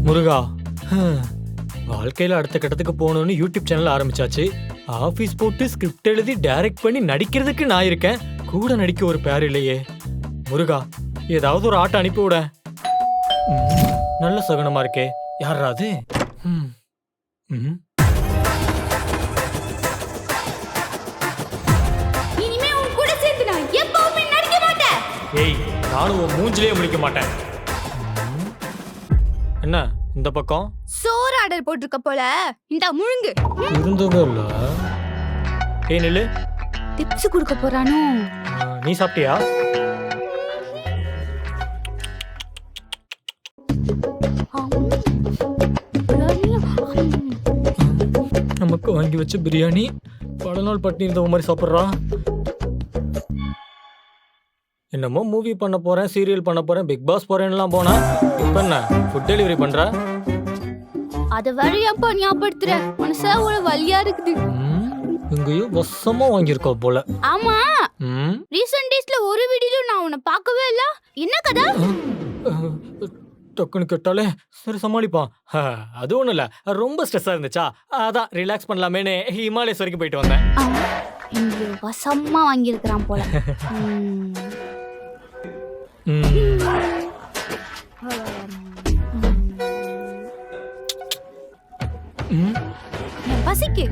முருகா, வாழ்க்கையில அடுத்த கட்டத்துக்கு போகணும்னு யூடியூப் சேனல் ஆரம்பிச்சாச்சு. ஆபீஸ் போட்டு ஸ்கிரிப்ட் எழுதி டைரக்ட் பண்ணி நடிக்கிறதுக்கு நான் இருக்கேன். கூட நடிக்க ஒரு பேர் இல்லையே. முருகா, ஏதாவது ஒரு ஆட்டை அனுப்பி விட. நல்ல சகுனமா இருக்கே. யாரா அது? இனிமே உன் கூட சேர்ந்து நான் எப்பவுமே நடிக்க மாட்டேன். ஏய், நானும் உன் மூஞ்சிலே முழிக்க மாட்டேன். என்ன இந்த பக்கம்? சோறு ஆர்டர் போட்டிருக்க போல. இந்த முழுங்கு. இருந்தவே இல்ல. ஏய் நில்லு. டிப்ஸ் கொடுக்க போறானோ? நீ சாப்பிட்டியா? நமக்கு வாங்கி வச்ச பிரியாணி பல நாள் பட்டினி இருந்த மாதிரி சாப்பிட்றான். என்னமோ மூவி பண்ண போறேன், சீரியல் பண்ண போறேன், பிக் பாஸ் போறேன்லாம் போனா இப்ப என்ன ஃபுட் டெலிவரி பண்ற? அத வழியாப்பா ஞாபகப்படுத்துற. மனசா ஒரு வலியா இருக்குது. எங்கேயோ வசமா வாங்கியிருக்கா போல. ஆமா. ரீசன்ட் டேஸ்ல ஒரு வீடியோல நான் உன்னை பார்க்கவே இல்ல. என்ன கதை? டக்குன்னு கேட்டாலே சரி சமாளிப்பான். அது ஒண்ணும் இல்ல, ரொம்ப ஸ்ட்ரெஸ்ஸா இருந்துச்சா, அதான் ரிலாக்ஸ் பண்ணலாமேன்னு ஹிமாலயஸ் வரைக்கும் போயிட்டு வந்தேன். இங்க வசமா வாங்கியிருக்கிறான் போல. பசிக்கு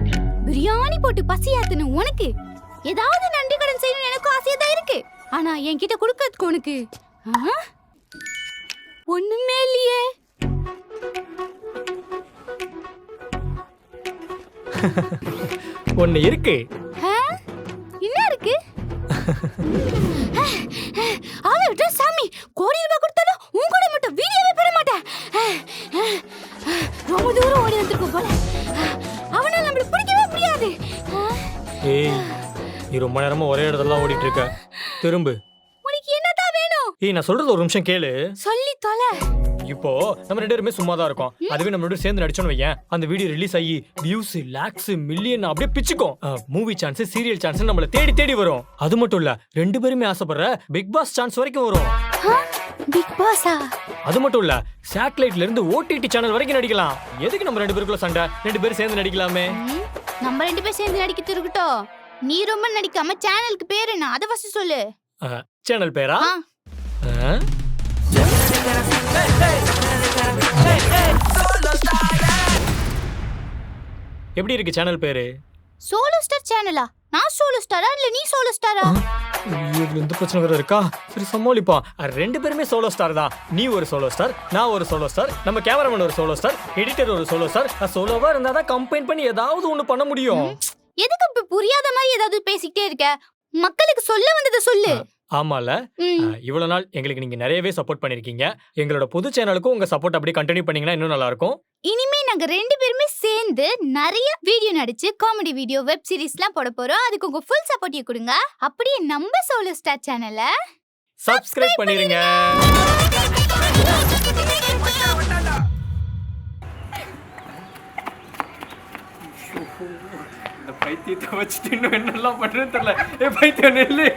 பிரியாணி போட்டு பசியாத்துன்னு உனக்கு ஏதாவது நன்றி கடன் செய்யணும் எனக்கும் ஆசையா தான் இருக்கு. ஆனா என்கிட்ட கொடுக்கறதுக்கு உனக்கு ஒண்ணுமே இல்லையே. ஒண்ணு இருக்கு. என்ன இருக்கு? ஆளு சாமி, கோடி ரூபாய் கொடுத்தாலும் உன் கூட மட்டும் வீடியோவே போட மாட்டேன். ரொம்ப தூரம் ஓடி வந்துருப்ப போல. அவனால நம்மள பிடிக்கவே முடியாது. ஏய், நீ ரொம்ப நேரமா ஒரே இடத்துல ஓடிட்டு இருக்க. திரும்பு. உனக்கு என்னதான் வேணும்? ஏய், நான் சொல்றது ஒரு நிமிஷம் கேளு. சொல்லி தொலை. இப்போ நம்ம ரெண்டு பேருமே சும்மா தான் இருக்கோம். அதுவே நம்மளோட சேர்ந்து நடிச்சோன்னு வையேன், அந்த வீடியோ ரிலீஸ் ஆகி வியூஸ் லாக்ஸ் மில்லியன் அப்படியே பிச்சுக்கும். மூவி சான்ஸ், சீரியல் சான்ஸ் நம்மள தேடி தேடி வரும். அது மட்டும் இல்ல, ரெண்டு பேருமே ஆசைப்படுற பிக் பாஸ் சான்ஸ் வரைக்கும் வரும். பிக் பாஸா? அது மட்டும் இல்ல, சேட்டலைட்ல இருந்து ஓடிடி சேனல் வரைக்கும் நடிக்கலாம். எதுக்கு நம்ம ரெண்டு பேருக்குள்ள சண்டை? ரெண்டு பேரும் சேர்ந்து நடிக்கலாமே. நம்ம ரெண்டு பேரும் சேர்ந்து நடிக்கிறது இருக்கட்டும். நீ ரொம்ப நடிக்காம சேனலுக்கு பேர் என்ன, அத ஃபர்ஸ்ட் சொல்லு. சேனல் பேரா? எப்படி இருக்கு சேனல் பேரு? சோலோ ஸ்டார் சேனலா? நான் சோலோ ஸ்டாரா இல்ல நீ சோலோ ஸ்டாரா? இதுல இந்த பிரச்சனை வேற இருக்கா? சரி சமாளிப்பான். ரெண்டு பேருமே சோலோ ஸ்டார் தான். நீ ஒரு சோலோ ஸ்டார், நான் ஒரு சோலோ ஸ்டார், நம்ம கேமராமேன் ஒரு சோலோ ஸ்டார், எடிட்டர் ஒரு சோலோ ஸ்டார். சோலோவா இருந்தா தான் கம்பைன் பண்ணி ஏதாவது ஒண்ணு பண்ண முடியும். எதுக்கு இப்ப புரியாத மாதிரி ஏதாவது பேசிக்கிட்டே இருக்க? மக்களுக்கு சொல்ல வந்ததை சொல்லு. ஆமால, இவ்வளவு நாள் எங்களுக்கு நீங்க நிறையவே சப்போர்ட் பண்ணிருக்கீங்க. எங்களோட புது சேனலுக்கும் உங்க சப்போர்ட் அப்படியே கண்டினியூ பண்ணீங்கன்னா இன்னும் நல்லா இருக்கும். இனிமே நாங்க ரெண்டு பேருமே சேர்ந்து நிறைய வீடியோ நடிச்சு காமெடி வீடியோ, வெப் சீரிஸ்லாம் போட போறோம். அதுக்கு உங்க ஃபுல் சப்போர்ட் கொடுங்க. அப்படியே நம்ம சோலோ ஸ்டார் சேனலை சப்ஸ்கிரைப் பண்ணிருங்க. இந்த பைத்தியத்தை வச்சுட்டு இன்னும் என்னெல்லாம் பண்றேன்னு தெரியல. பைத்தியம் நெல்லு.